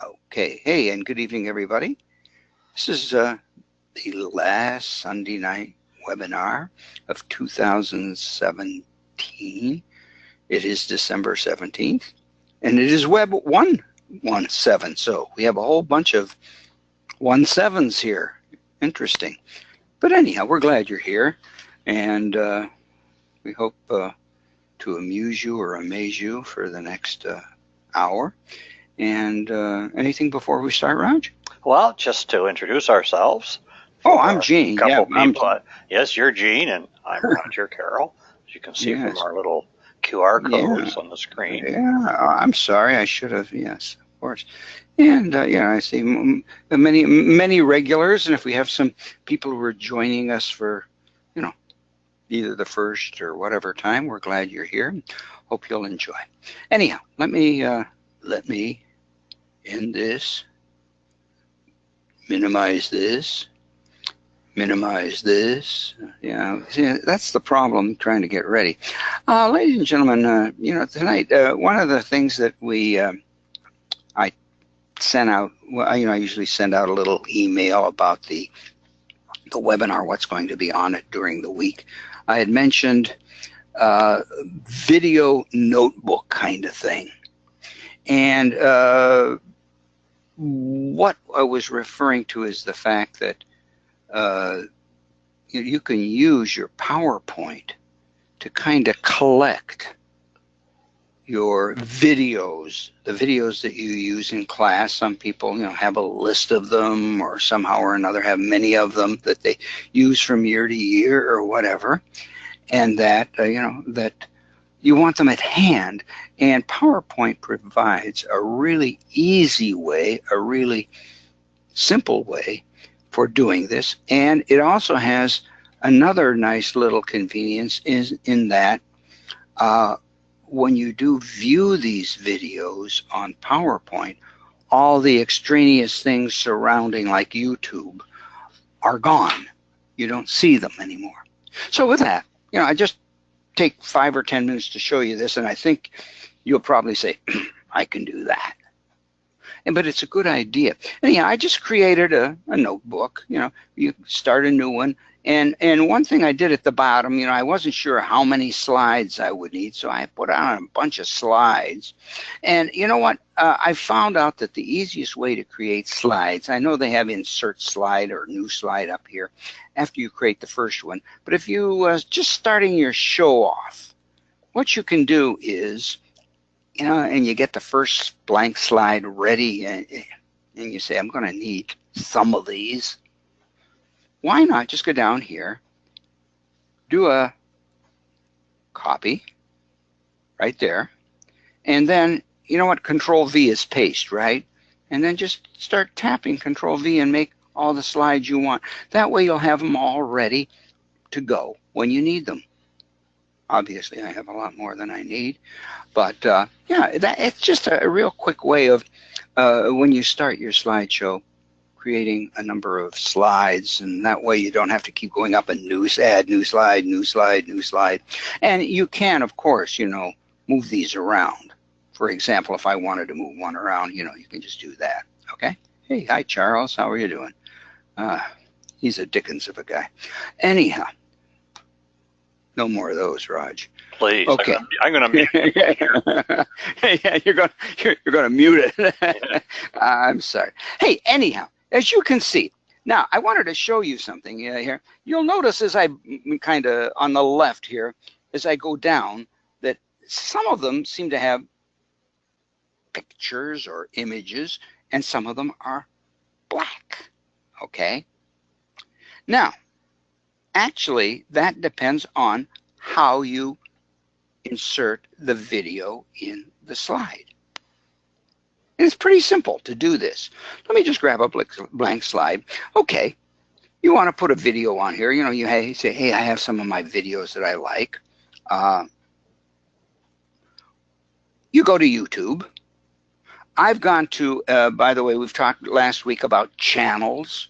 Okay, hey, and good evening, everybody. This is the last Sunday night webinar of 2017. It is December 17th, and it is Web 117. So we have a whole bunch of 17s here. Interesting. But anyhow, we're glad you're here, and we hope to amuse you or amaze you for the next hour. And anything before we start, Raj? Well, just to introduce ourselves Oh, I'm for a Gene. Yeah, couple people. Yes, you're Gene, and I'm Roger Carroll, as you can see from yes. our little QR Yeah, codes on the screen. yeah. I'm sorry. I should have. Yes, of course. And yeah, I see many regulars, and if we have some people who are joining us for, you know, either the first or whatever time, we're glad you're here. Hope you'll enjoy. Anyhow, let me end this, minimize this, minimize this. Yeah, see, that's the problem trying to get ready. Ladies and gentlemen, tonight, one of the things that I sent out, well, I usually send out a little email about the webinar, what's going to be on it during the week. I had mentioned video notebook kind of thing. And what I was referring to is the fact that uh, you can use your PowerPoint to kind of collect your videos, the videos that you use in class. Some people, have a list of them, or somehow or another have many of them that they use from year to year or whatever, and that that you want them at hand. And PowerPoint provides a really easy way, a really simple way for doing this, and it also has another nice little convenience is in that uh, when you do view these videos on PowerPoint, all the extraneous things surrounding, like YouTube, are gone. You don't see them anymore. So with that, I just take 5 or 10 minutes to show you this, and I think you'll probably say, I can do that. But it's a good idea. Anyhow, I just created a notebook. You start a new one. And one thing I did at the bottom, I wasn't sure how many slides I would need, so I put on a bunch of slides. And you know what? I found out that the easiest way to create slides, I know they have insert slide or new slide up here after you create the first one, but if you just starting your show off, what you can do is and you get the first blank slide ready, and you say, I'm going to need some of these. Why not just go down here, do a copy right there, and then, you know what, Control V is paste, right? And then just start tapping Control V and make all the slides you want. That way you'll have them all ready to go when you need them. Obviously, I have a lot more than I need, but yeah, it's just a real quick way of when you start your slideshow, creating a number of slides, and that way you don't have to keep going up and add new slide, new slide, new slide. And you can, of course, move these around. For example, if I wanted to move one around, you can just do that. Okay. Hey, hi, Charles. How are you doing? Uh, he's a Dickens of a guy. Anyhow, no more of those, Raj. Please, Okay. I'm going to mute it. Yeah, you're going to mute it. I'm sorry. Hey, anyhow, as you can see, now I wanted to show you something here. You'll notice as I kind of on the left here, as I go down, that some of them seem to have pictures or images, and some of them are black. Okay. Now, actually, that depends on how you insert the video in the slide. And it's pretty simple to do this. Let me just grab a blank slide. Okay, you want to put a video on here. You say, hey, I have some of my videos that I like. You go to YouTube. I've gone to, by the way, we've talked last week about channels.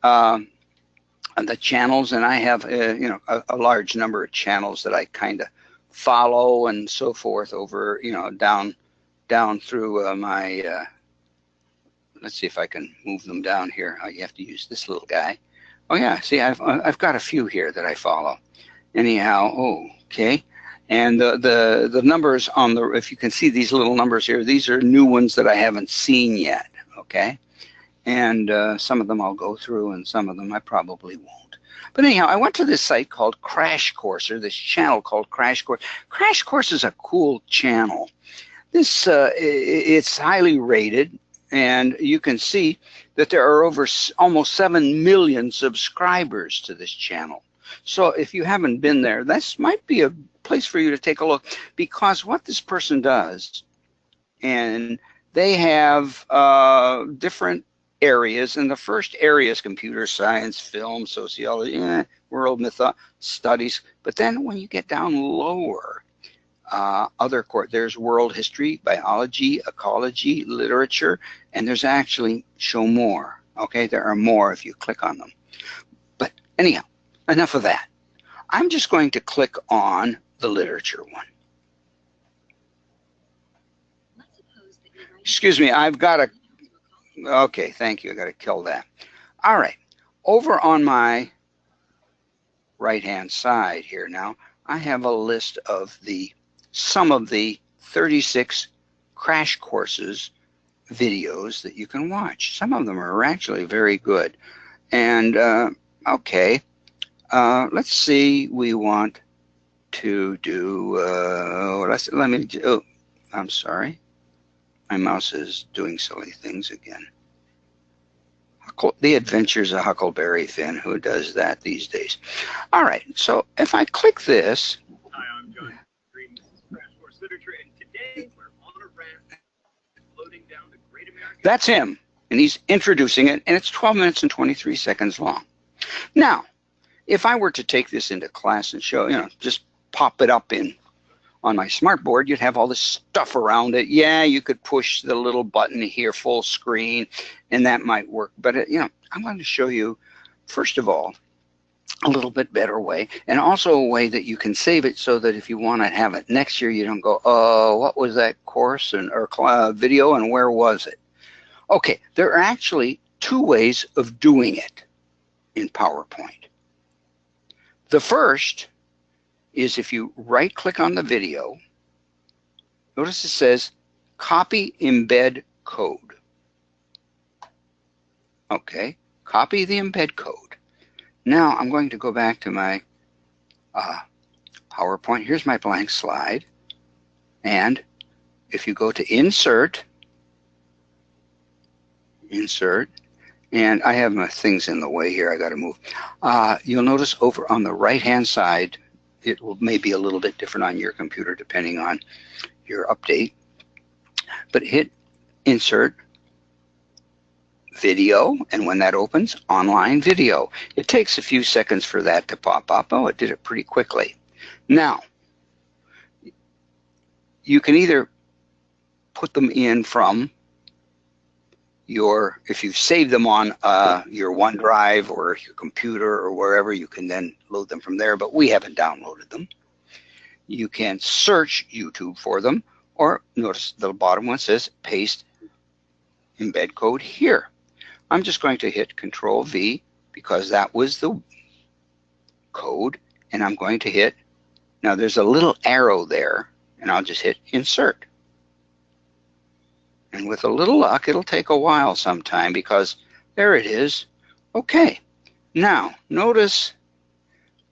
The channels, and I have, a large number of channels that I kind of follow and so forth over, down through my let's see if I can move them down here. You have to use this little guy. Oh yeah, see, I've got a few here that I follow. Anyhow, okay. And the numbers on the, if you can see these little numbers here, these are new ones that I haven't seen yet, okay? And some of them I'll go through, and some of them I probably won't. But anyhow, I went to this site called Crash Course, or this channel called Crash Course. Crash Course is a cool channel. This it's highly rated, and you can see that there are over almost 7 million subscribers to this channel. So if you haven't been there, this might be a place for you to take a look, because what this person does, and they have different areas, and the first area is computer science, film, sociology, world studies. But then when you get down lower, there's world history, biology, ecology, literature, and there's actually show more. Okay, there are more if you click on them. But anyhow, enough of that. I'm just going to click on the literature one. Excuse me, I've got to, okay, thank you, I got to kill that. All right, over on my right-hand side here now, I have a list of some of the 36 crash courses videos that you can watch. Some of them are actually very good. And okay, let's see, we want to do, I'm sorry. My mouse is doing silly things again. The Adventures of Huckleberry Finn. Who does that these days? All right, so if I click this. Hi, I'm John Green. This is Crash Course Literature, and today we're on a raft floating down the Great American. That's him, and he's introducing it, and it's 12 minutes and 23 seconds long. Now, if I were to take this into class and show, just pop it up on my smart board, you'd have all this stuff around it. Yeah, you could push the little button here, full screen, and that might work. But, I'm going to show you, first of all, a little bit better way, and also a way that you can save it so that if you want to have it next year, you don't go, oh, what was that course or video, and where was it? Okay, there are actually two ways of doing it in PowerPoint. The first is if you right-click on the video, notice it says copy embed code. Okay, copy the embed code. Now I'm going to go back to my PowerPoint. Here's my blank slide. And if you go to Insert, and I have my things in the way here, I got to move. You'll notice over on the right-hand side, it may be a little bit different on your computer depending on your update. But hit Insert, Video, and when that opens, Online Video. It takes a few seconds for that to pop up. Oh, it did it pretty quickly. Now, you can either put them in from if you've saved them on your OneDrive or your computer or wherever, you can then load them from there, but we haven't downloaded them. You can search YouTube for them, or notice the bottom one says paste embed code here. I'm just going to hit Control V because that was the code, and I'm going to hit, now there's a little arrow there, and I'll just hit Insert. And with a little luck, it'll take a while sometime because there it is. Okay, now notice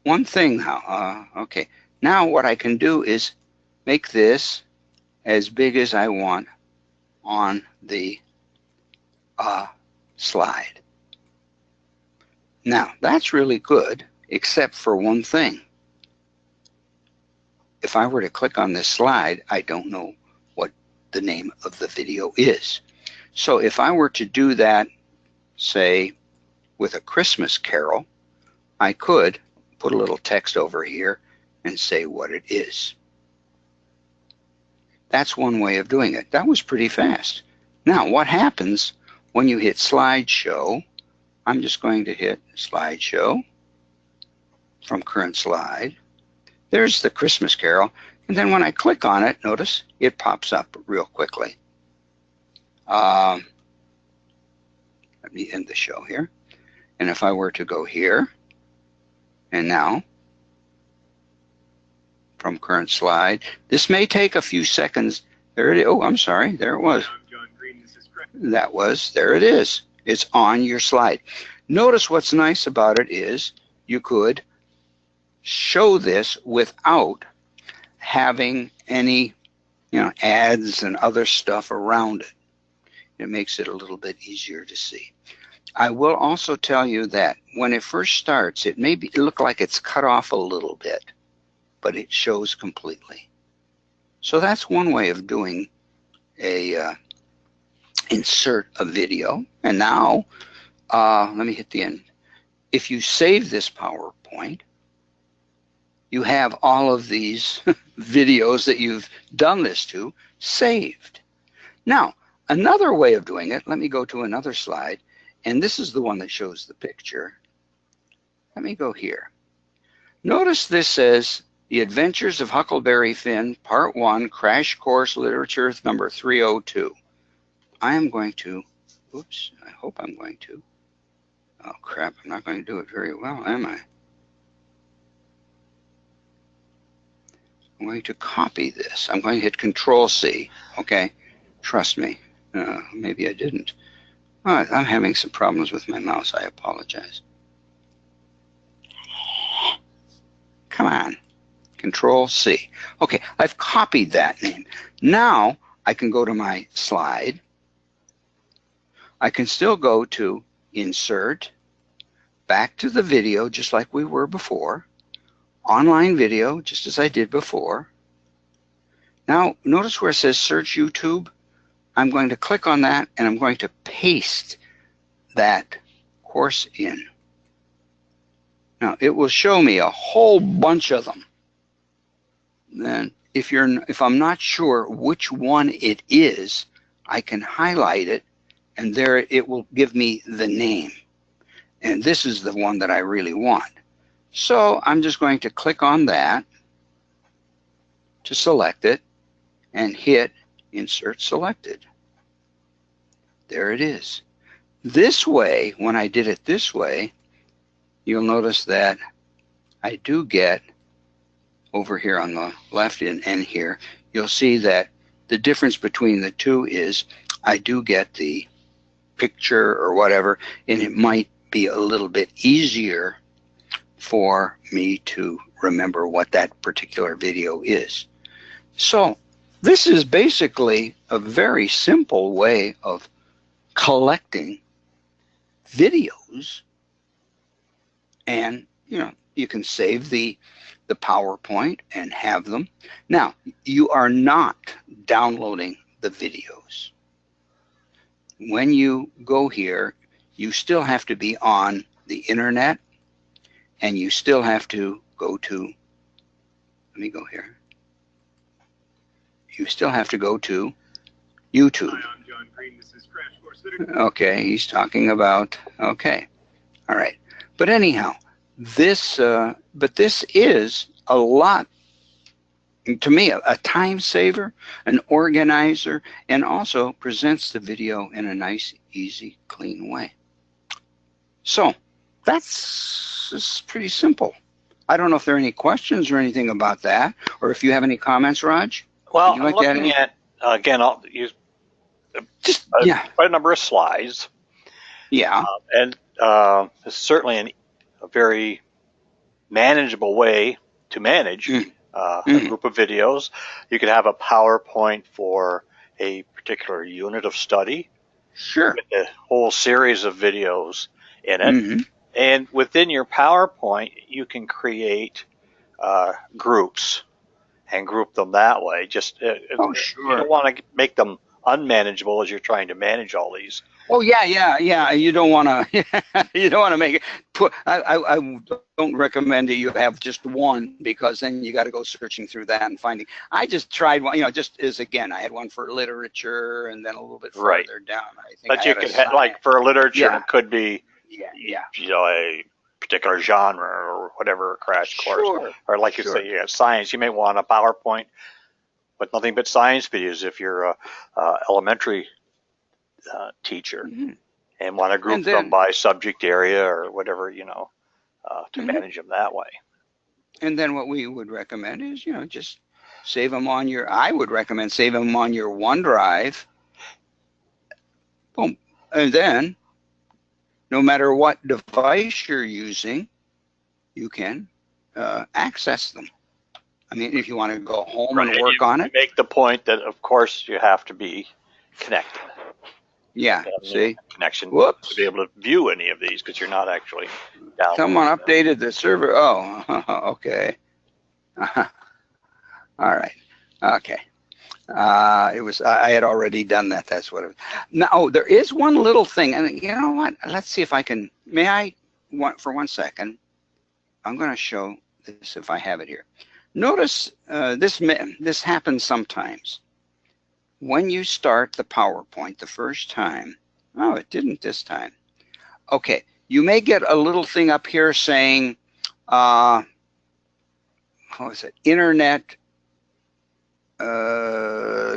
one thing now. Okay, now what I can do is make this as big as I want on the slide. Now that's really good, except for one thing. If I were to click on this slide, I don't know what the name of the video is. So if I were to do that, say, with A Christmas Carol, I could put a little text over here and say what it is. That's one way of doing it. That was pretty fast. Now, what happens when you hit Slideshow? I'm just going to hit Slideshow from current slide. There's the Christmas Carol. And then when I click on it, notice it pops up real quickly. me end the show here. And if I were to go here, and now, from current slide, this may take a few seconds. There it is. Oh, I'm sorry. There it was. I'm John Green. This is Craig. There it is. It's on your slide. Notice what's nice about it is you could show this without having any, ads and other stuff around it. It makes it a little bit easier to see. I will also tell you that when it first starts, it may look like it's cut off a little bit, but it shows completely. So that's one way of doing a insert a video. And now, let me hit the end. If you save this PowerPoint, you have all of these videos that you've done this to saved. Now, another way of doing it, let me go to another slide, and this is the one that shows the picture. Let me go here. Notice this says The Adventures of Huckleberry Finn, Part 1, Crash Course Literature number 302. I am going to, oops, I hope I'm going to. Oh crap, I'm not going to do it very well, am I? I'm going to copy this. I'm going to hit Control C, okay? Trust me. Maybe I didn't. I'm having some problems with my mouse. I apologize. Come on. Control C. Okay, I've copied that name. Now I can go to my slide. I can still go to Insert, back to the video, just like we were before. Online video, just as I did before. Now, notice where it says Search YouTube. I'm going to click on that, and I'm going to paste that course in. Now, it will show me a whole bunch of them. Then, if I'm not sure which one it is, I can highlight it, and there it will give me the name. And this is the one that I really want. So I'm just going to click on that to select it and hit Insert Selected. There it is. This way, when I did it this way, you'll notice that I do get, over here on the left end here, you'll see that the difference between the two is I do get the picture or whatever, and it might be a little bit easier for me to remember what that particular video is. So this is basically a very simple way of collecting videos, and you can save the PowerPoint and have them. Now, you are not downloading the videos. When you go here, you still have to be on the internet, and you still have to go to, let me go here. You still have to go to YouTube. Hi, I'm John Green. This is Crash Course Literature. Okay, he's talking about, okay. All right. But anyhow, this is a lot, to me, a time saver, an organizer, and also presents the video in a nice, easy, clean way. So that's pretty simple. I don't know if there are any questions or anything about that, or if you have any comments, Raj. Well, I'm looking at, again, I'll use quite a number of slides. Yeah. And it's certainly a very manageable way to manage a group of videos. You could have a PowerPoint for a particular unit of study. Sure. With a whole series of videos in it. And within your PowerPoint, you can create groups and group them that way. Just sure. You don't want to make them unmanageable as you're trying to manage all these. Oh yeah. You don't want to make it. I don't recommend that you have just one, because then you got to go searching through that and finding. I just tried one. Just as, again, I had one for literature, and then a little bit further down. I think. But you could have, like, for literature, it could be a particular genre or whatever, crash course, or like you say, science. You may want a PowerPoint with nothing but science videos if you're a elementary teacher, and want to group them by subject area or whatever, to manage them that way. And then what we would recommend is, just save them on I would recommend save them on your OneDrive. Boom. And then, no matter what device you're using, you can access them. I mean, if you want to go home and work on it. Make the point that, of course, you have to be connected. Yeah, see? Connection Whoops. to be able to view any of these because you're not actually downloading. Someone updated the server. Oh, okay. All right. Okay. I had already done that. That's what it was. Now, there is one little thing, and you know what? Let's see if I can. May I, for 1 second? I'm going to show this if I have it here. Notice this happens sometimes. When you start the PowerPoint the first time, oh, it didn't this time. Okay, you may get a little thing up here saying, what is it? Internet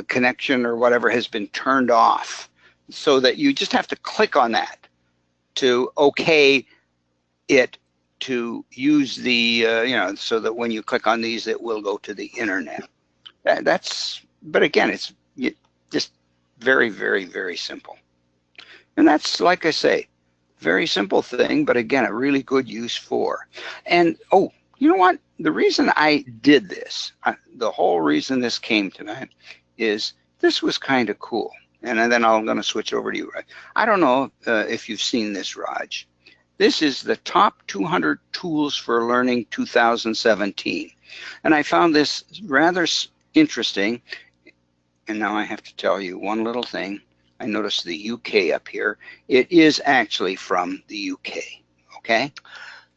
connection or whatever has been turned off, so that you just have to click on that to okay it to use the so that when you click on these it will go to the internet. But again, it's just very, very, very simple. And that's, like I say, very simple thing, but again, a really good use for. And oh, you know what? The reason I did this, the whole reason this came to me is this was kind of cool. And then I'm going to switch over to you, Raj. I don't know if you've seen this, Raj. This is the top 200 tools for learning 2017. And I found this rather interesting. And now I have to tell you one little thing. I noticed the UK up here. It is actually from the UK, okay?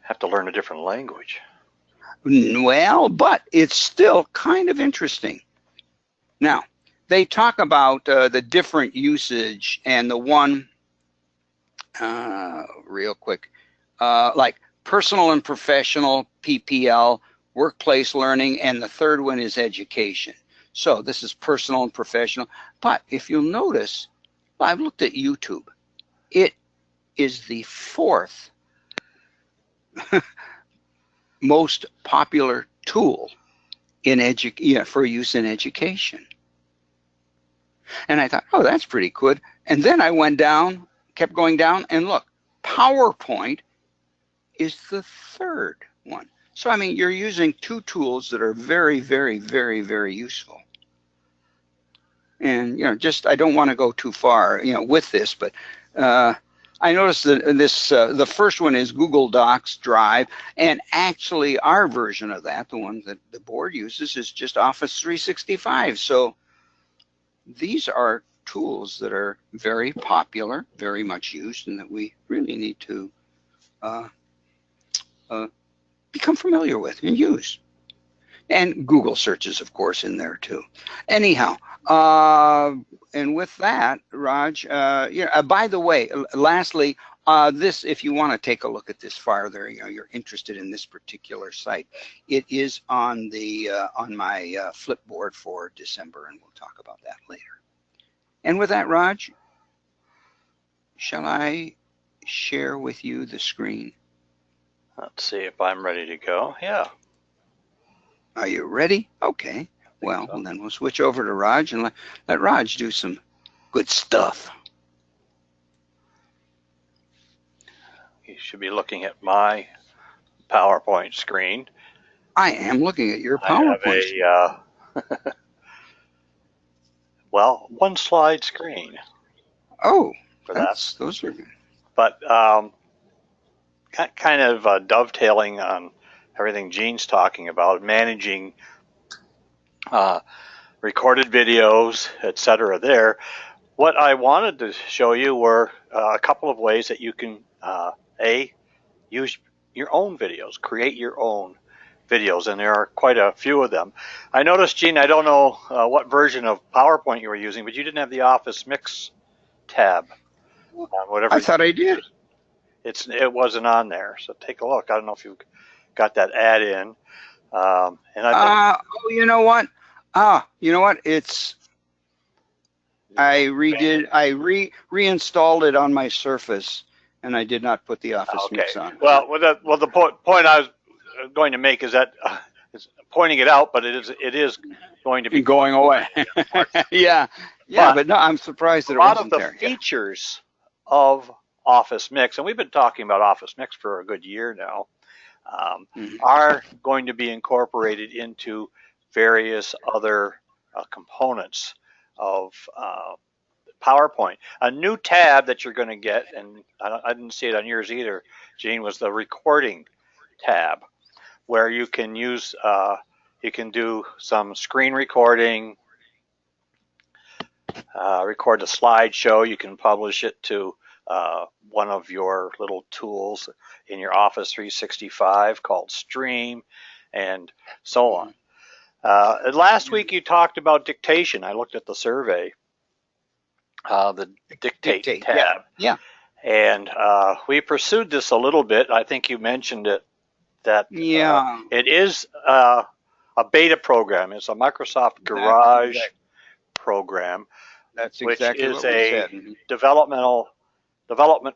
Have to learn a different language. Well, but it's still kind of interesting. Now, they talk about the different usage, and the one, real quick, like personal and professional, PPL, workplace learning, and the third one is education. So this is personal and professional. But if you'll notice, I've looked at YouTube. It is the fourth most popular tool in for use in education. And I thought, oh, that's pretty good. And then I went down, kept going down, and look, PowerPoint is the third one. So, I mean, you're using two tools that are very, very, very, very useful. And, just, I don't want to go too far, with this, but I noticed that the first one is Google Docs Drive, and actually our version of that, the one that the board uses, is just Office 365. So these are tools that are very popular, very much used, and that we really need to become familiar with and use. And Google searches, of course, in there too. Anyhow, and with that, Raj, by the way, lastly, this, if you want to take a look at this farther, you're interested in this particular site, it is on the on my Flipboard for December, and we'll talk about that later. And with that, Raj, shall I share with you the screen? Let's see if I'm ready to go. Yeah. Are you ready? Okay. Well, then we'll switch over to Raj and let Raj do some good stuff. You should be looking at my PowerPoint screen. I am looking at your PowerPoint screen. Well, one slide screen. Oh, those are good. But kind of dovetailing on everything Gene's talking about, managing recorded videos, etc. there. What I wanted to show you were a couple of ways that you can, use your own videos, create your own videos, and there are quite a few of them. I noticed, Gene, I don't know what version of PowerPoint you were using, but you didn't have the Office Mix tab. Whatever. I thought I did. It wasn't on there, so take a look. I don't know if you got that add in. And you know what? You know what? It's I redid. I reinstalled it on my Surface, and I did not put the Office Okay. Mix on. Well, the point I was going to make is that it's pointing it out, but it is going to be going away. Yeah, but no, I'm surprised that a it lot of wasn't the there. Yeah. features of Office Mix, and we've been talking about Office Mix for a good year now, are going to be incorporated into various other components of PowerPoint. A new tab that you're going to get, and I didn't see it on yours either, Gene, was the recording tab, where you can use, you can do some screen recording, record a slideshow. You can publish it to one of your little tools in your Office 365 called Stream, and so on. Last week you talked about dictation. I looked at the survey, the Dictate tab. Yeah. And we pursued this a little bit. I think you mentioned it, that it is a beta program. It's a Microsoft Garage program. That's exactly which is what we a said. development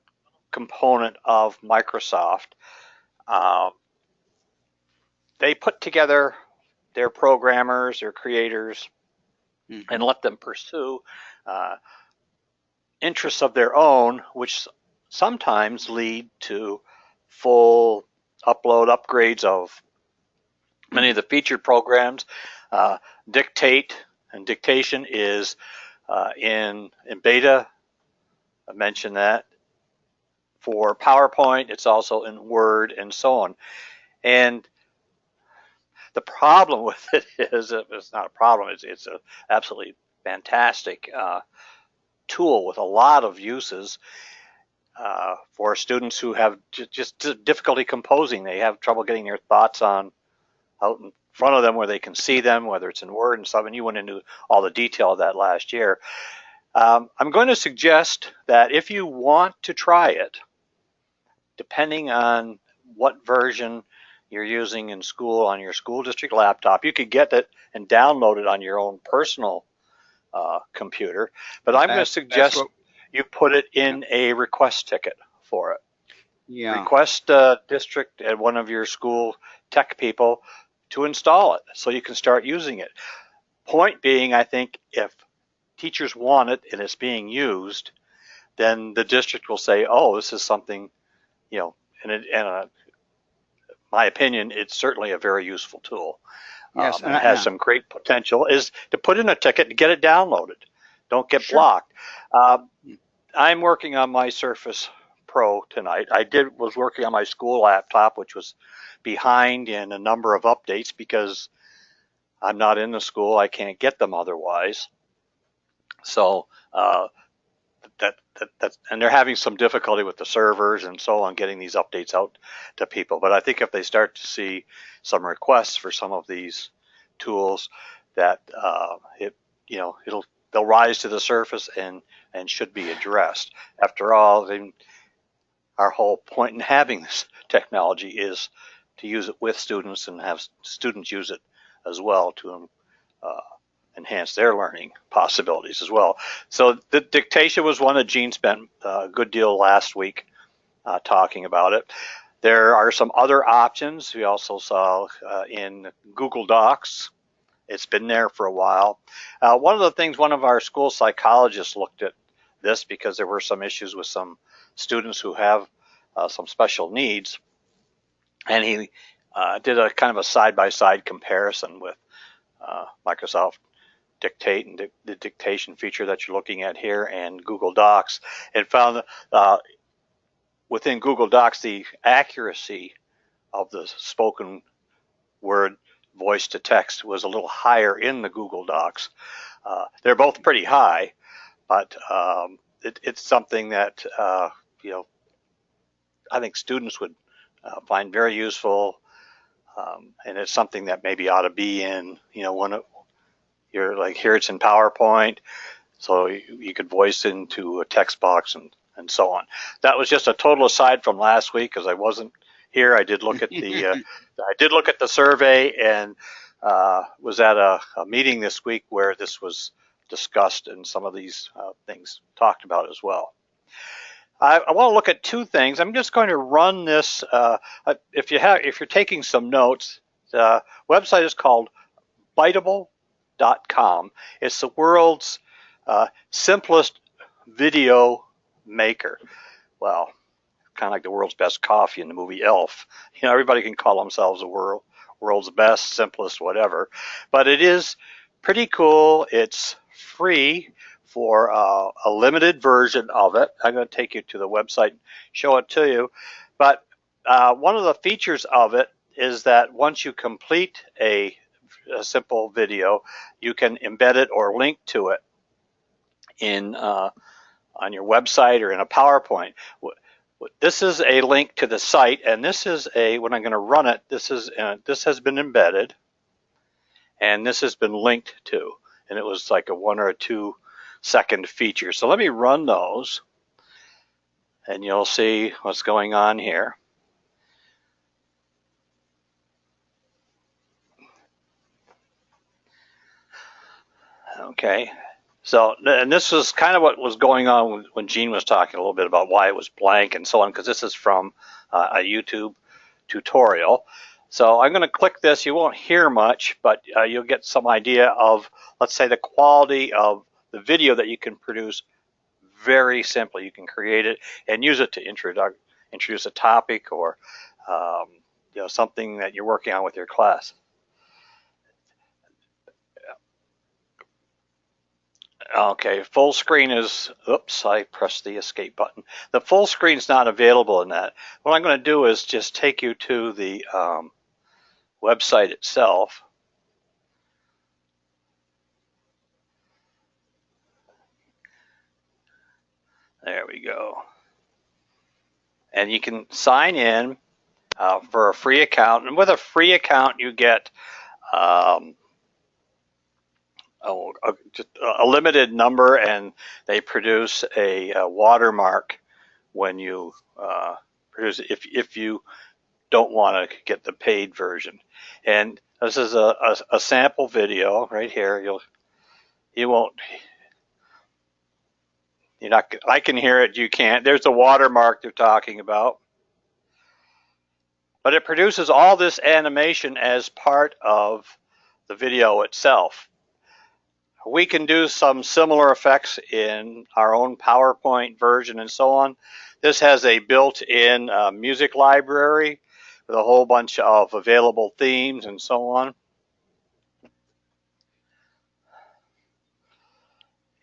component of Microsoft. They put together their programmers, their creators, and let them pursue interests of their own, which sometimes lead to full upload upgrades of many of the featured programs. Dictate and Dictation is in beta. I mentioned that. For PowerPoint, it's also in Word and so on. And the problem with it is, it's not a problem, it's an absolutely fantastic tool with a lot of uses for students who have just difficulty composing. They have trouble getting their thoughts out in front of them where they can see them, whether it's in Word and stuff, and you went into all the detail of that last year. I'm going to suggest that if you want to try it, depending on what version you're using in school on your school district laptop, you could get it and download it on your own personal computer. But I'm going to suggest you put it in a request ticket for it. Yeah. Request district at one of your school tech people to install it so you can start using it. Point being, I think if teachers want it and it's being used, then the district will say, oh, this is something, and my opinion, it's certainly a very useful tool. Yes, and it has some great potential, is to put in a ticket and get it downloaded. Don't get blocked. I'm working on my Surface Pro tonight. I was working on my school laptop, which was behind in a number of updates because I'm not in the school. I can't get them otherwise. So and they're having some difficulty with the servers and so on, getting these updates out to people. But I think if they start to see some requests for some of these tools, that they'll rise to the surface and should be addressed. After all, our whole point in having this technology is to use it with students and have students use it as well to enhance their learning possibilities as well. So the dictation was one that Gene spent a good deal last week talking about it. There are some other options we also saw in Google Docs. It's been there for a while. One of the things, one of our school psychologists looked at this because there were some issues with some students who have some special needs, and he did a kind of a side-by-side comparison with Microsoft Dictate and the dictation feature that you're looking at here and Google Docs, and found within Google Docs the accuracy of the spoken word voice to text was a little higher in the Google Docs. They're both pretty high, but it's something that I think students would find very useful, and it's something that maybe ought to be in one. You're like, here it's in PowerPoint, so you could voice into a text box and so on. That was just a total aside from last week because I wasn't here. I did look at the survey and was at a meeting this week where this was discussed and some of these things talked about as well. I want to look at two things. I'm just going to run this. If you're taking some notes, the website is called Biteable.com. It's the world's simplest video maker. Well, kind of like the world's best coffee in the movie Elf. You know, everybody can call themselves the world's best, simplest, whatever. But it is pretty cool. It's free for a limited version of it. I'm going to take you to the website and show it to you. But one of the features of it is that once you complete a simple video, you can embed it or link to it in on your website or in a PowerPoint. This is a link to the site, and this is when I'm going to run it, this has been embedded, and this has been linked to, and it was like a 1 or 2 second feature. So let me run those, and you'll see what's going on here. Okay. So, and this is kind of what was going on when Gene was talking a little bit about why it was blank and so on, because this is from a YouTube tutorial. So I'm going to click this. You won't hear much, but you'll get some idea of, let's say, the quality of the video that you can produce very simply. You can create it and use it to introduce a topic or something that you're working on with your class. Okay, full screen is, oops, I pressed the escape button. The full screen is not available in that. What I'm going to do is just take you to the website itself. There we go. And you can sign in for a free account. And with a free account, you get just a limited number, and they produce a watermark when you produce it if you don't want to get the paid version. And this is a sample video right here. I can hear it, you can't. There's a watermark they're talking about. But it produces all this animation as part of the video itself. We can do some similar effects in our own PowerPoint version and so on. This has a built-in music library with a whole bunch of available themes and so on.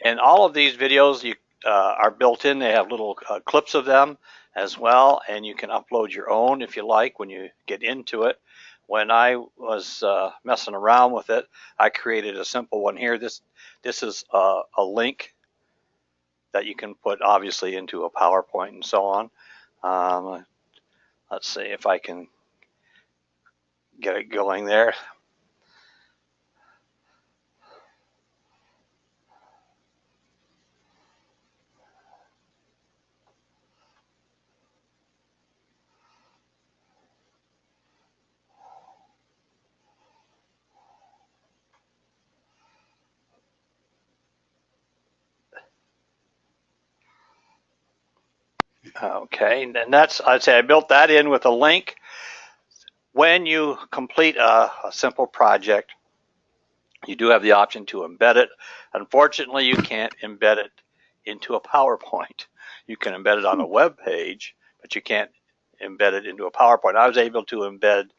And all of these videos are built in. They have little clips of them as well, and you can upload your own if you like when you get into it. When I was messing around with it, I created a simple one here. This is a link that you can put obviously into a PowerPoint and so on. Let's see if I can get it going there. Okay, and I'd say I built that in with a link. When you complete a simple project, you do have the option to embed it. Unfortunately, you can't embed it into a PowerPoint. You can embed it on a web page, but you can't embed it into a PowerPoint. I was able to embed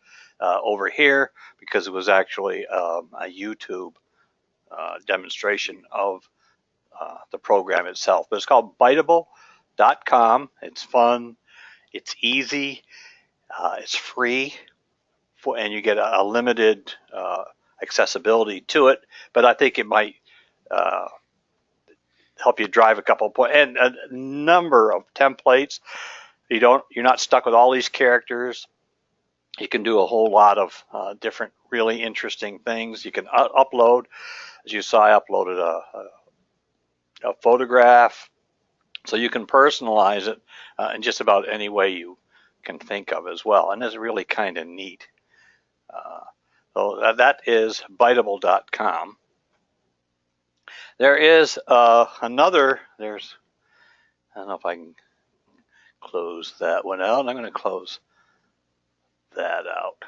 over here because it was actually a YouTube demonstration of the program itself. But it's called Biteable.com. It's fun, it's easy, it's free, and you get a limited accessibility to it. But I think it might help you drive a couple of points and a number of templates. You're not stuck with all these characters. You can do a whole lot of different really interesting things. You can upload, as you saw, I uploaded a photograph, so you can personalize it in just about any way you can think of as well, and it's really kind of neat. So that is Biteable.com. There is another. I don't know if I can close that one out. I'm going to close that out.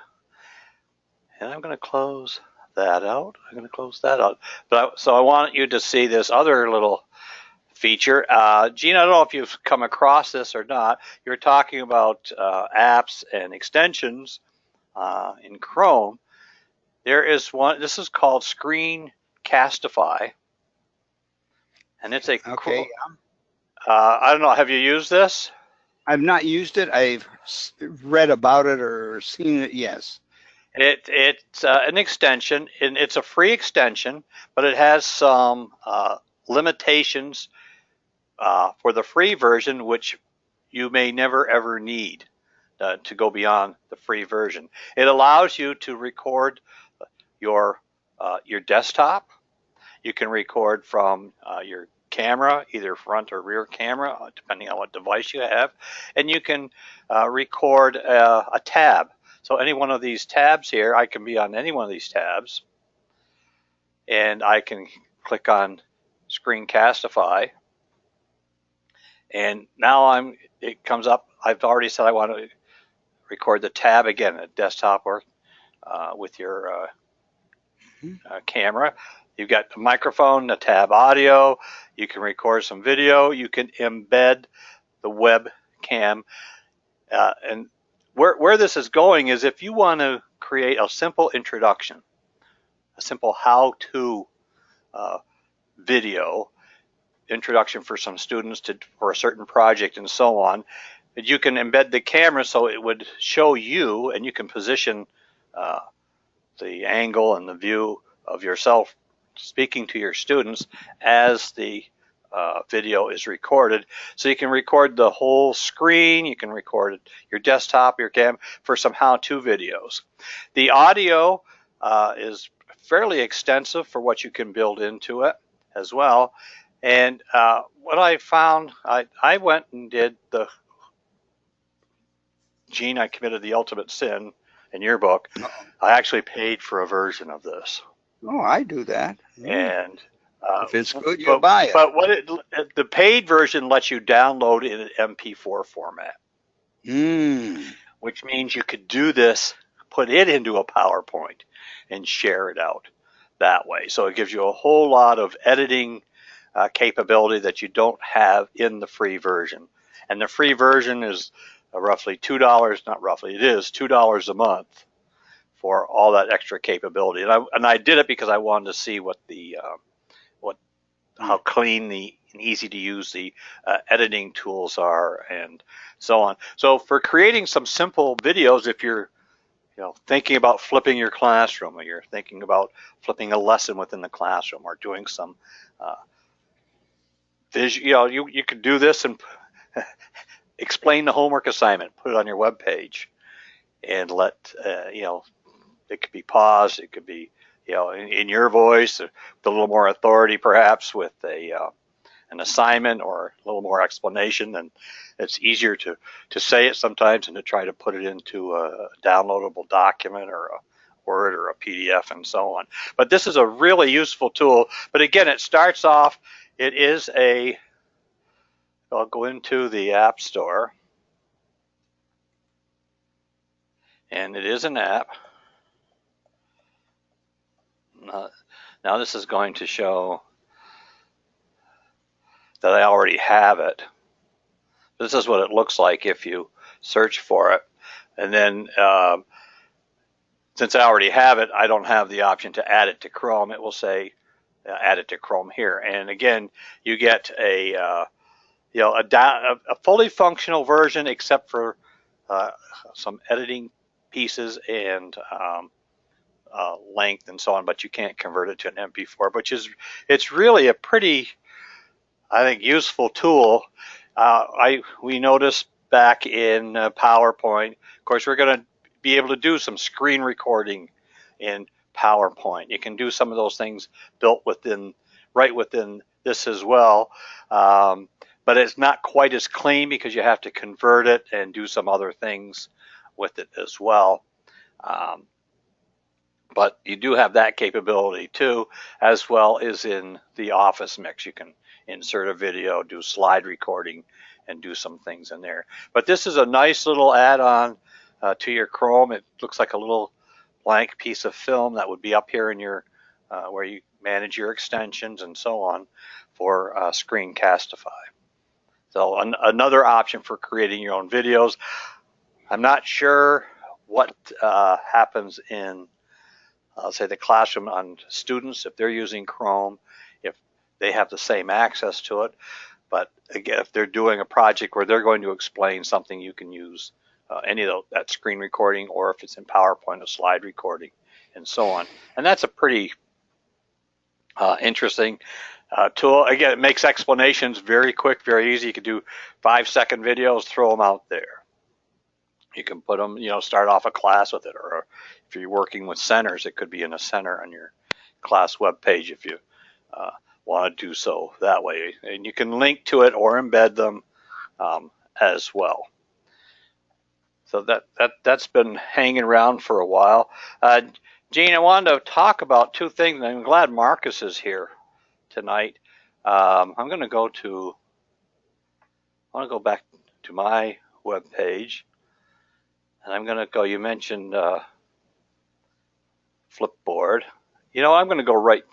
And I'm going to close that out. I'm going to close that out. So I want you to see this other little feature. Gene, I don't know if you've come across this or not. You're talking about apps and extensions in Chrome. There is one. This is called Screencastify, and it's a Okay. I don't know. Have you used this? I've not used it. I've read about it or seen it. Yes. It's an extension, and it's a free extension, but it has some limitations for the free version, which you may never ever need to go beyond the free version. It allows you to record your desktop. You can record from your camera, either front or rear camera, depending on what device you have, and you can record a tab. So any one of these tabs here, I can be on any one of these tabs, and I can click on Screencastify, and now it comes up. I've already said I want to record the tab again, a desktop or with your camera. You've got the microphone, the tab audio. You can record some video. You can embed the webcam. And where this is going is if you want to create a simple introduction, a simple how-to video introduction for some students for a certain project and so on, you can embed the camera so it would show you, and you can position the angle and the view of yourself speaking to your students as the video is recorded. So you can record the whole screen, you can record your desktop, your cam for some how-to videos. The audio is fairly extensive for what you can build into it as well. And what I found, I went and did Gene, I committed the ultimate sin in your book. I actually paid for a version of this. Oh, I do that. And if it's good, you'll buy it. But the paid version lets you download it in an MP4 format, which means you could do this, put it into a PowerPoint, and share it out that way. So it gives you a whole lot of editing capability that you don't have in the free version. And the free version is roughly $2, not roughly, it is $2 a month for all that extra capability. And I did it because I wanted to see what how clean and easy to use the editing tools are and so on. So for creating some simple videos, if you're thinking about flipping your classroom, or you're thinking about flipping a lesson within the classroom, or doing some you could do this and explain the homework assignment, put it on your web page, and let it could be paused, it could be in your voice with a little more authority, perhaps with an assignment or a little more explanation. And it's easier to say it sometimes and to try to put it into a downloadable document or a Word or a PDF and so on. But this is a really useful tool. But again, it starts off, I'll go into the App Store, and it is an app. Now this is going to show that I already have it. This is what it looks like if you search for it. And then since I already have it, I don't have the option to add it to Chrome. It will say add it to Chrome here. And again, you get a fully functional version except for some editing pieces and length and so on, but you can't convert it to an MP4, it's really a pretty, I think, useful tool. We noticed back in PowerPoint, of course, we're going to be able to do some screen recording in PowerPoint. You can do some of those things built right within this as well, but it's not quite as clean because you have to convert it and do some other things with it as well. But you do have that capability too, as well as in the Office mix. You can insert a video, do slide recording, and do some things in there. But this is a nice little add-on to your Chrome. It looks like a little blank piece of film that would be up here in your where you manage your extensions and so on for Screencastify. So another option for creating your own videos. I'm not sure what happens in say the classroom on students if they're using Chrome, if they have the same access to it. But again, if they're doing a project where they're going to explain something, you can use any of that screen recording, or if it's in PowerPoint, a slide recording, and so on. And that's a pretty interesting tool. Again, it makes explanations very quick, very easy. You can do 5-second videos, throw them out there. You can put them, start off a class with it, or if you're working with centers, it could be in a center on your class web page if you want to do so that way. And you can link to it or embed them as well. So that's been hanging around for a while. Gene, I wanted to talk about two things. I'm glad Marcus is here tonight. I'm going to go back to my web page. And I'm going to go, you mentioned Flipboard. I'm going to go right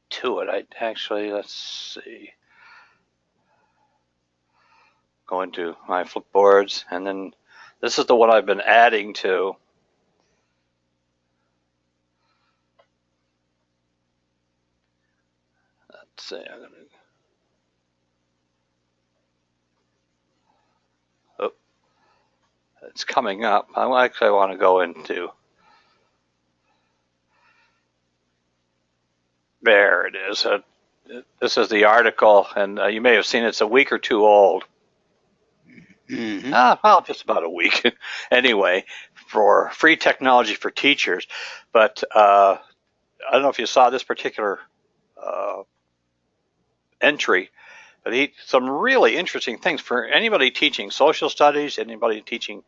to it. Let's see. Go into my Flipboards, and then this is the one I've been adding to. Let's see, it's coming up. I want to go into. There it is. This is the article, and you may have seen it's a week or two old. Mm-hmm. Well, just about a week. Anyway, for free technology for teachers. But I don't know if you saw this particular entry, but some really interesting things for anybody teaching social studies, anybody teaching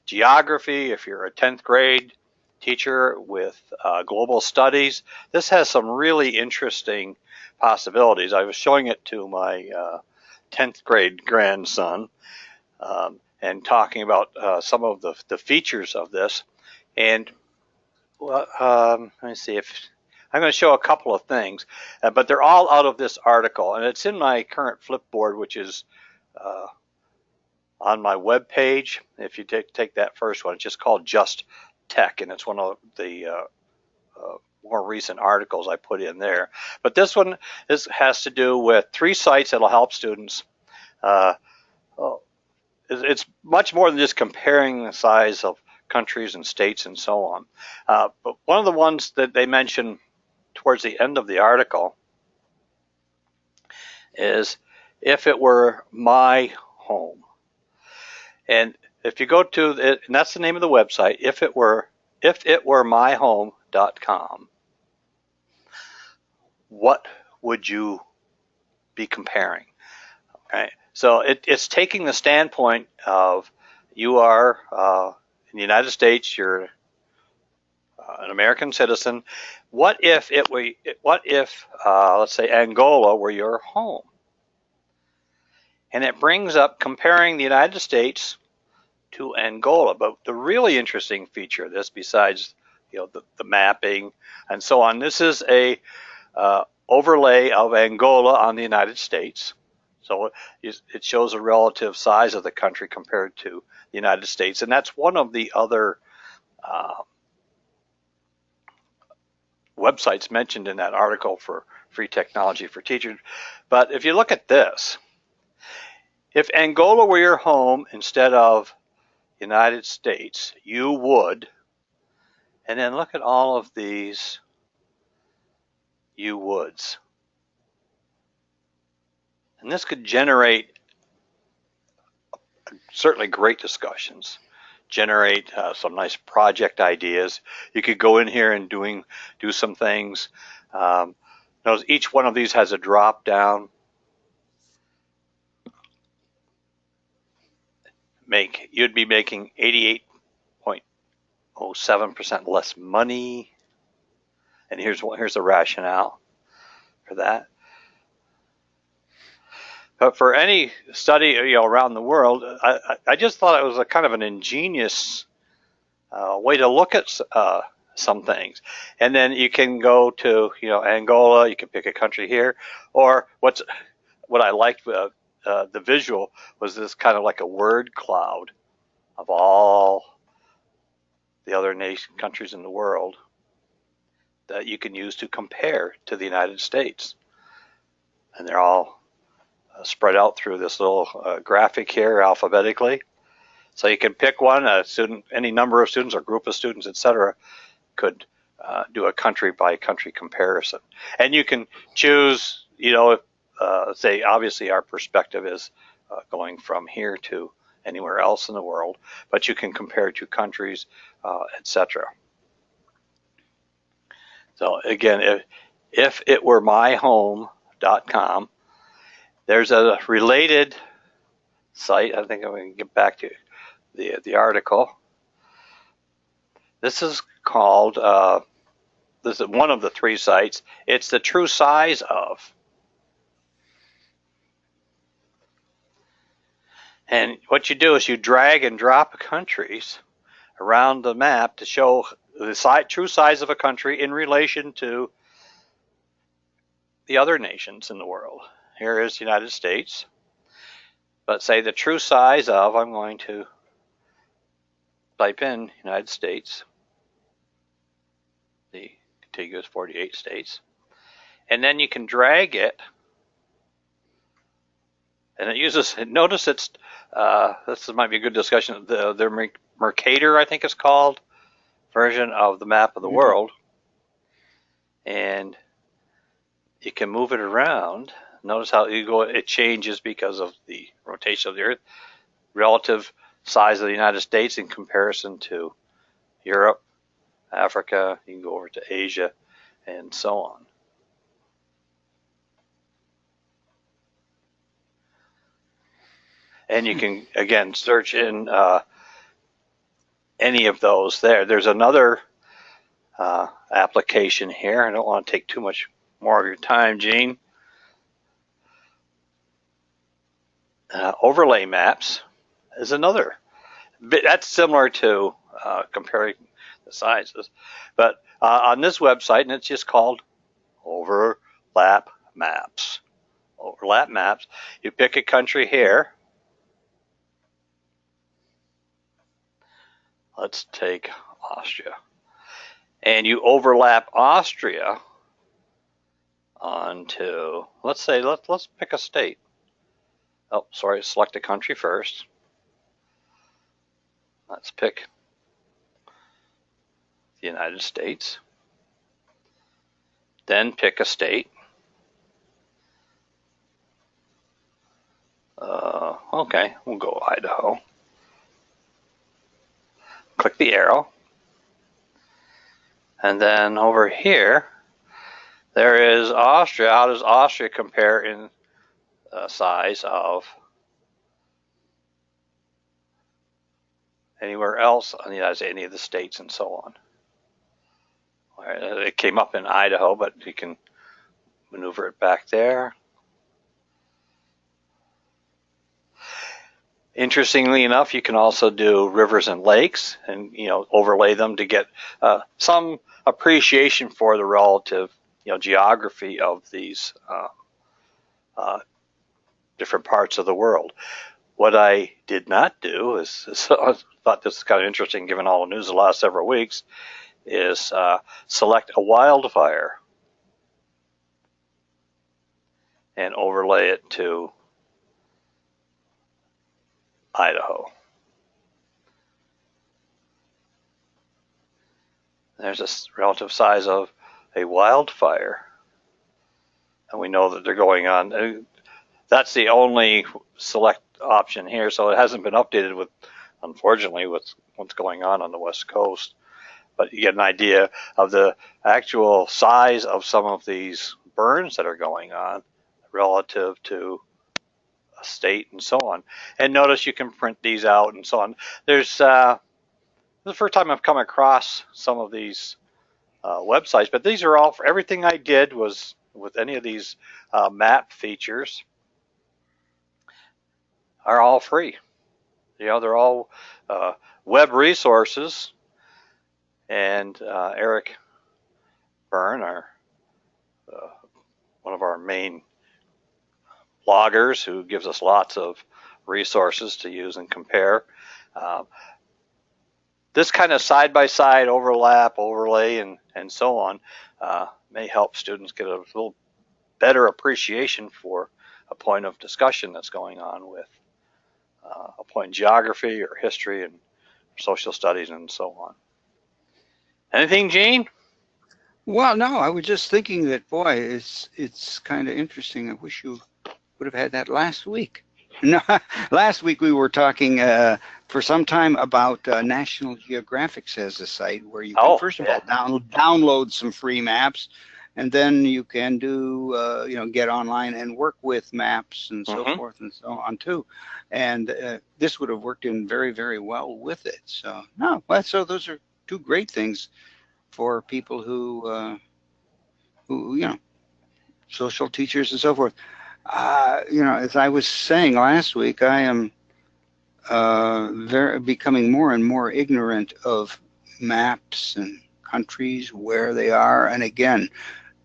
geography, if you're a 10th grade teacher with global studies. This has some really interesting possibilities. I was showing it to my 10th grade grandson and talking about some of the features of this. And let me see if I'm going to show a couple of things, but they're all out of this article, and it's in my current Flipboard, which is on my web page. If you take that first one, it's just called Just Tech, and it's one of the more recent articles I put in there. But this one has to do with 3 sites that'll help students. It's much more than just comparing the size of countries and states and so on. But one of the ones that they mention towards the end of the article is If It Were My Home. And if you go to it, and that's the name of the website, ifitweremyhome.com, what would you be comparing? Okay. So it's taking the standpoint of you are in the United States, you're an American citizen. What if let's say Angola were your home? And it brings up comparing the United States to Angola. But the really interesting feature of this, besides the mapping and so on, this is a overlay of Angola on the United States. So it shows a relative size of the country compared to the United States. And that's one of the other websites mentioned in that article for free technology for teachers. But if you look at this, if Angola were your home instead of United States, you would, and then look at all of these you woulds. And this could generate certainly great discussions, generate some nice project ideas. You could go in here and do some things. Notice each one of these has a drop down. You'd be making 88 7% less money. And here's the rationale for that. But for any study, around the world, I just thought it was a kind of an ingenious way to look at some things. And then you can go to, Angola. You can pick a country here, or what I liked the visual was this kind of like a word cloud of all the other countries in the world that you can use to compare to the United States, and they're all spread out through this little graphic here alphabetically. So you can pick one. A student, any number of students or group of students, etc., could do a country by country comparison. And you can choose, say obviously our perspective is going from here to anywhere else in the world, but you can compare two countries, etc. So again, if it were myhome.com, there's a related site. I think I'm going to get back to the article. This is called, this is one of the three sites. It's the true size of. And what you do is you drag and drop countries around the map to show the true size of a country in relation to the other nations in the world. Here is the United States. But say the true size of, I'm going to type in United States, the contiguous 48 states, and then you can drag it, and it uses, notice it's, this might be a good discussion, the Mercator, I think it's called, version of the map of the world, and you can move it around. Notice how it changes because of the rotation of the Earth, relative size of the United States in comparison to Europe, Africa, you can go over to Asia, and so on. And you can, again, search in any of those there. There's another application here. I don't want to take too much more of your time, Gene. Overlay maps is another. That's similar to comparing the sizes. But on this website, and it's just called Overlap Maps. Overlap Maps. You pick a country here. Let's take Austria. And you overlap Austria onto, let's pick a state. Oh, sorry, select a country first. Let's pick the United States. Then pick a state. Okay, we'll go Idaho. Click the arrow. And then over here, there is Austria. How does Austria compare in size of anywhere else on the United States, any of the states and so on? It came up in Idaho, but you can maneuver it back there. Interestingly enough, you can also do rivers and lakes and overlay them to get some appreciation for the relative geography of these different parts of the world. What I did not do is I thought this was kind of interesting given all the news the last several weeks, is select a wildfire and overlay it to Idaho. There's a relative size of a wildfire, and we know that they're going on. That's the only select option here, so it hasn't been updated with, unfortunately, with what's going on the West Coast. But you get an idea of the actual size of some of these burns that are going on relative to state and so on. And notice you can print these out and so on. There's the first time I've come across some of these websites, but these are all for everything I did was with any of these map features are all free. They're all web resources, and Eric Byrne, one of our main bloggers who gives us lots of resources to use and compare. This kind of side-by-side overlap, overlay, and so on may help students get a little better appreciation for a point of discussion that's going on with a point in geography or history and social studies and so on. Anything, Gene? Well, no, I was just thinking that, boy, it's kind of interesting. I wish you would have had that last week. No, last week we were talking for some time about National Geographic has a site where you can, first of all, download some free maps, and then you can do, get online and work with maps and so forth and so on too. And this would have worked in very, very well with it. So, so those are two great things for people who social teachers and so forth. As I was saying last week, I am becoming more and more ignorant of maps and countries, where they are, and again,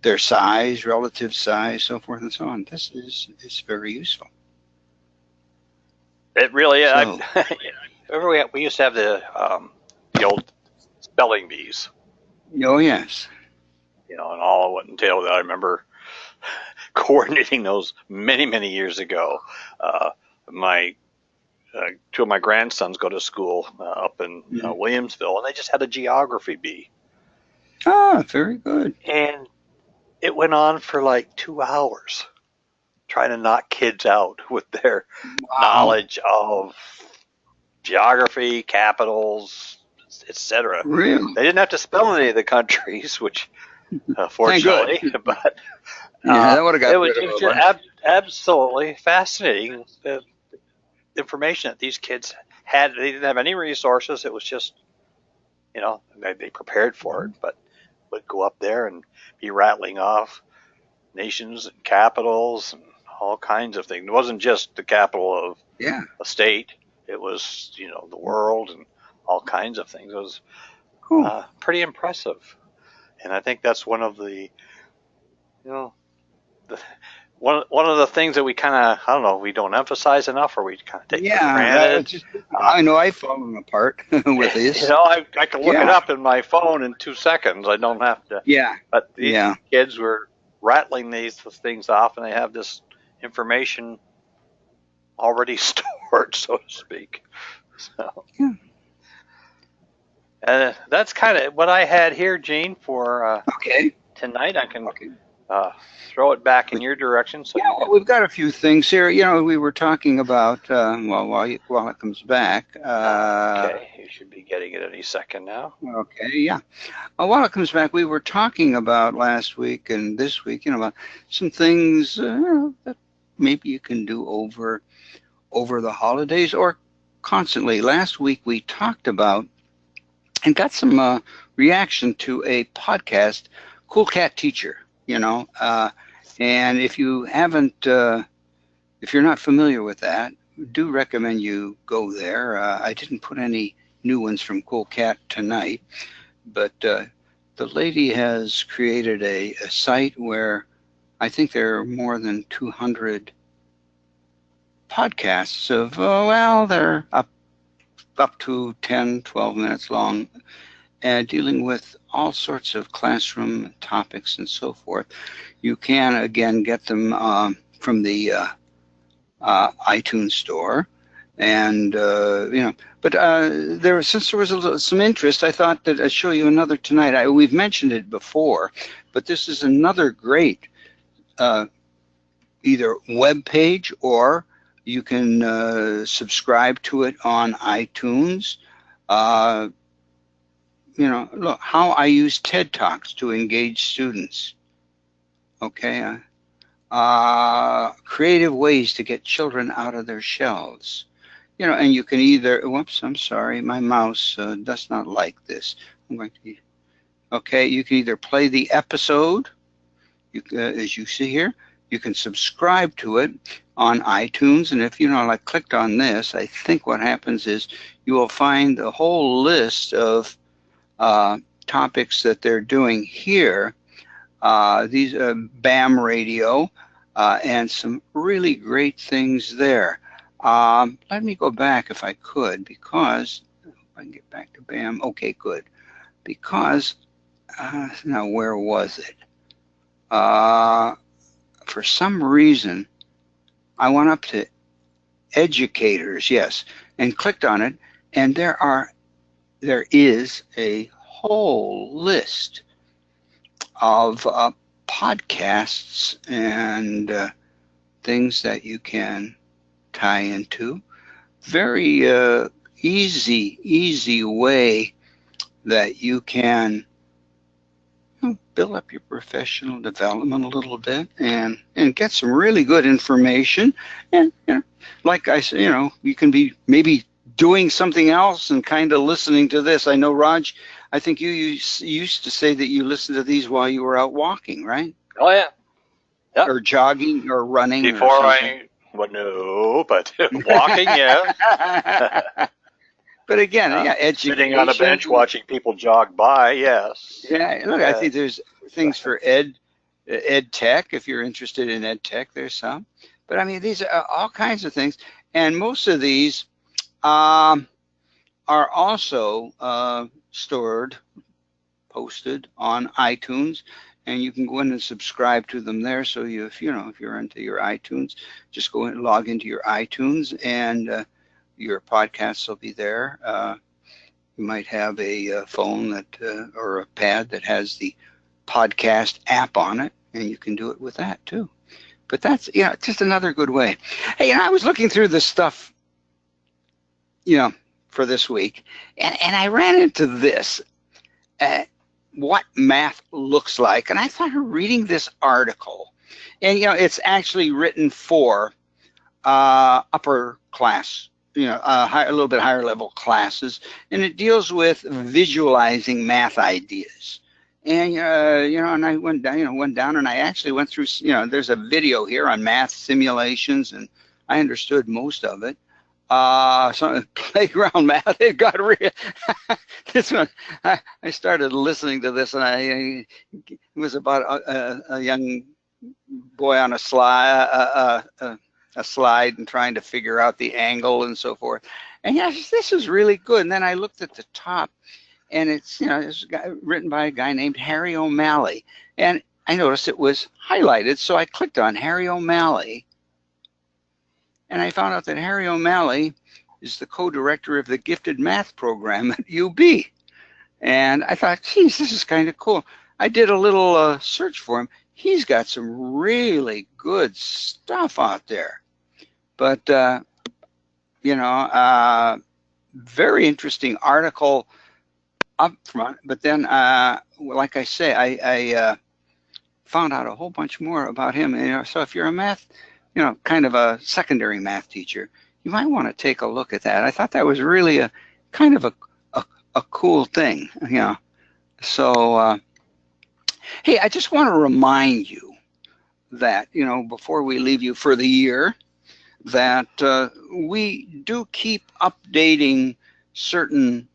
their size, relative size, so forth and so on. This is very useful. It really is. So, we used to have the old spelling bees. Oh, yes. And all what entailed that. I remember coordinating those many, many years ago. Two of my grandsons go to school up in Williamsville, and they just had a geography bee. Ah, very good. And it went on for like 2 hours, trying to knock kids out with their knowledge of geography, capitals, etc. Really? They didn't have to spell any of the countries, which fortunately, but that would have got it was just absolutely fascinating. The information that these kids had, they didn't have any resources. It was just, they prepared for it, but would go up there and be rattling off nations and capitals and all kinds of things. It wasn't just the capital of a state. It was, the world and all kinds of things. It was pretty impressive. And I think that's one of the, one of the things that we kind of, we don't emphasize enough, or we kind of take for granted. I know I've fallen apart with this. I can look it up in my phone in 2 seconds. I don't have to. Yeah. But these kids were rattling these things off, and they have this information already stored, so to speak. So. Yeah. And that's kind of what I had here, Gene, for tonight. I can throw it back in your direction. So we've got a few things here. We were talking about, while it comes back. Okay, you should be getting it any second now. Okay, yeah. While it comes back, we were talking about last week and this week, about some things that maybe you can do over the holidays or constantly. Last week we talked about and got some reaction to a podcast, Cool Cat Teacher, and if you haven't, if you're not familiar with that, do recommend you go there. I didn't put any new ones from Cool Cat tonight, but the lady has created a site where I think there are more than 200 podcasts of, they're up to 10, 12 minutes long, and dealing with all sorts of classroom topics and so forth. You can, again, get them from the iTunes store. And, but since there was some interest, I thought that I'd show you another tonight. We've mentioned it before, but this is another great either web page, or you can subscribe to it on iTunes. Look, how I use TED Talks to engage students. Okay. Creative ways to get children out of their shells. and you can either, whoops, I'm sorry, my mouse does not like this. I'm going to, okay, you can either play the episode, as you see here. You can subscribe to it on iTunes, and if like clicked on this, I think what happens is you will find a whole list of topics that they're doing here. These BAM radio, and some really great things there. Let me go back if I could, because if I can get back to BAM. Okay, good. Because now where was it? For some reason, I went up to educators, yes, and clicked on it, and there is a whole list of podcasts and things that you can tie into. Very easy way that you can build up your professional development a little bit and get some really good information. And like I said, you can be maybe doing something else and kind of listening to this. I know, Raj, I think you used to say that you listened to these while you were out walking, right? Oh, yeah. Yep. Or jogging or running. Before no, but walking, yeah. But again, education. Sitting on a bench watching people jog by, yes. Yeah, look, I think there's things for ed tech. If you're interested in ed tech, there's some. But I mean, these are all kinds of things. And most of these are also posted on iTunes, and you can go in and subscribe to them there. So if you're into your iTunes, just go and log into your iTunes, and your podcasts will be there. You might have a phone that or a pad that has the podcast app on it, and you can do it with that too. But that's just another good way. Hey, I was looking through this stuff, for this week, and I ran into this. What math looks like, and I started reading this article, and it's actually written for upper class, a little bit higher level classes, and it deals with visualizing math ideas. And and I went down, and I actually went through. There's a video here on math simulations, and I understood most of it. Some playground math. It got real. This one, I started listening to this, and it was about a young boy on a slide, and trying to figure out the angle and so forth. And this is really good. And then I looked at the top, and it's it's written by a guy named Harry O'Malley, and I noticed it was highlighted, so I clicked on Harry O'Malley. And I found out that Harry O'Malley is the co-director of the gifted math program at UB. And I thought, geez, this is kind of cool. I did a little search for him. He's got some really good stuff out there. But, very interesting article up front. But then, like I say, I found out a whole bunch more about him. So if you're a math, kind of a secondary math teacher, you might want to take a look at that. I thought that was really a kind of a cool thing, So, hey, I just want to remind you that, before we leave you for the year, that we do keep updating certain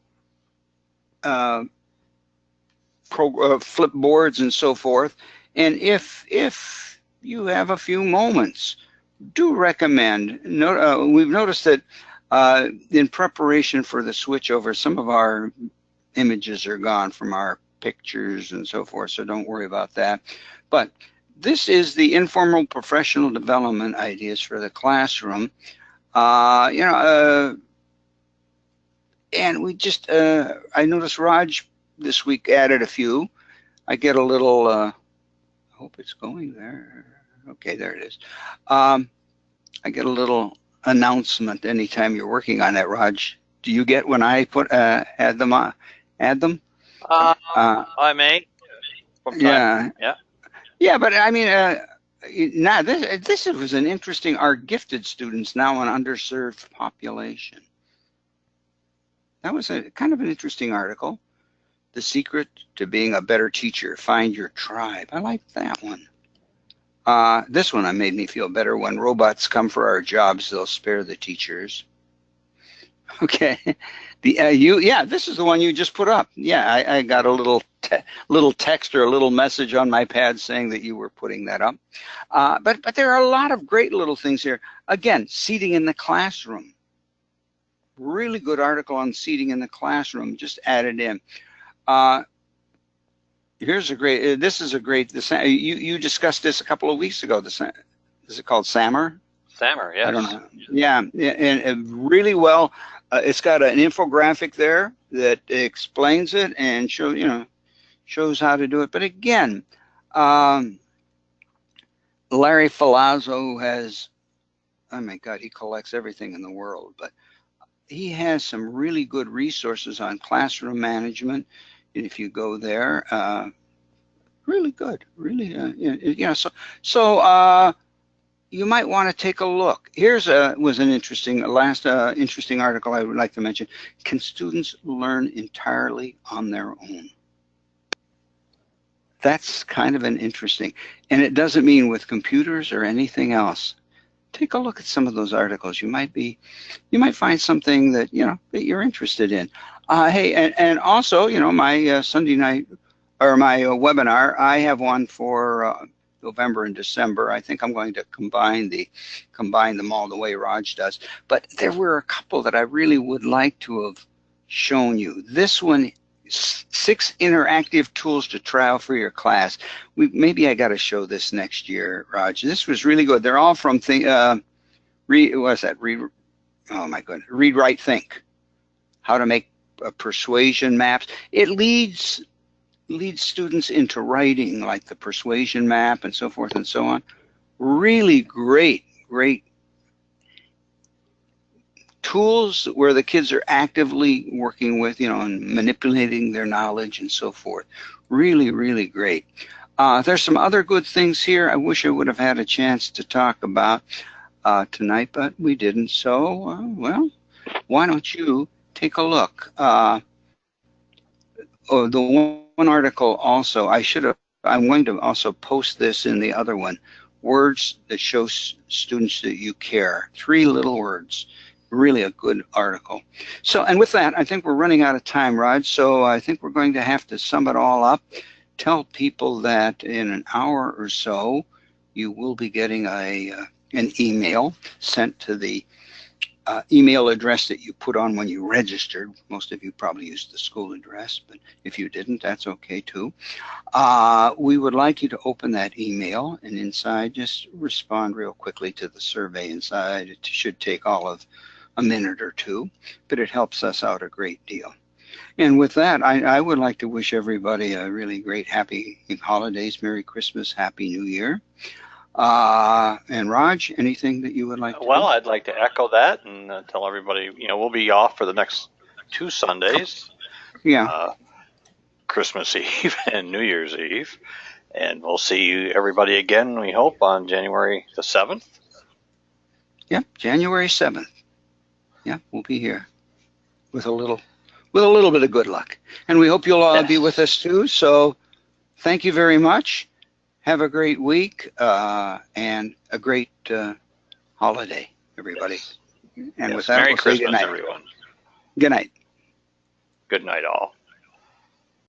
flipboards and so forth. And if you have a few moments, do recommend. We've noticed that in preparation for the switchover, some of our images are gone from our pictures and so forth, so don't worry about that. But this is the informal professional development ideas for the classroom. And we just, I noticed Raj this week added a few. I get a little, I hope it's going there. Okay, there it is. I get a little announcement anytime you're working on that, Raj. Do you get when I add them on? Add them? I may. Yeah. Yeah. Yeah, but I mean, now this was an interesting. Our gifted students now an underserved population. That was a kind of an interesting article. The secret to being a better teacher: find your tribe. I like that one. This one made me feel better. When robots come for our jobs, they'll spare the teachers. Okay, this is the one you just put up. Yeah, I got a little text or a little message on my pad saying that you were putting that up. But there are a lot of great little things here. Again, seating in the classroom. Really good article on seating in the classroom. Just added in. Here's a great. This is a great. You discussed this a couple of weeks ago. Is it called SAMR? SAMR, yes. I don't know. Yeah, and really well. It's got an infographic there that explains it and shows how to do it. But again, Larry Filazzo has, oh my God, he collects everything in the world, but he has some really good resources on classroom management. And if you go there, really good, really, so you might want to take a look. Here's was an interesting article I would like to mention. Can students learn entirely on their own? That's kind of an interesting, and it doesn't mean with computers or anything else. Take a look at some of those articles. You might find something that that you're interested in. Hey, and also, my Sunday night or my webinar, I have one for November and December. I think I'm going to combine them all the way Raj does. But there were a couple that I really would like to have shown you. This one, 6 interactive tools to trial for your class. Maybe I got to show this next year, Raj. This was really good. They're all from Read, Write, Think. How to make persuasion maps. It leads students into writing, like the persuasion map and so forth and so on. Really great tools where the kids are actively working with, and manipulating their knowledge and so forth. Really, really great. There's some other good things here I wish I would have had a chance to talk about tonight, but we didn't. So, well, why don't you take a look? The one article also, I'm going to also post this in the other one. Words that show students that you care. 3 little words. Really a good article. So, and with that, I think we're running out of time, Raj. So I think we're going to have to sum it all up. Tell people that in an hour or so, you will be getting an email sent to the email address that you put on when you registered. Most of you probably used the school address, but if you didn't, that's okay too. We would like you to open that email, and inside just respond real quickly to the survey inside. It should take all of a minute or two, but it helps us out a great deal. And with that, I would like to wish everybody a really great happy holidays, Merry Christmas, Happy New Year. And Raj, anything that you would like to Well, I'd like to echo that and tell everybody, we'll be off for the next 2 Sundays. Yeah. Christmas Eve and New Year's Eve. And we'll see everybody again, we hope, on January the 7th. Yeah, January 7th. Yeah, we'll be here with a little bit of good luck. And we hope you'll all be with us too. So thank you very much. Have a great week and a great holiday, everybody. Yes. And with that, Merry we'll Christmas, say good night, everyone. Good night. Good night, all.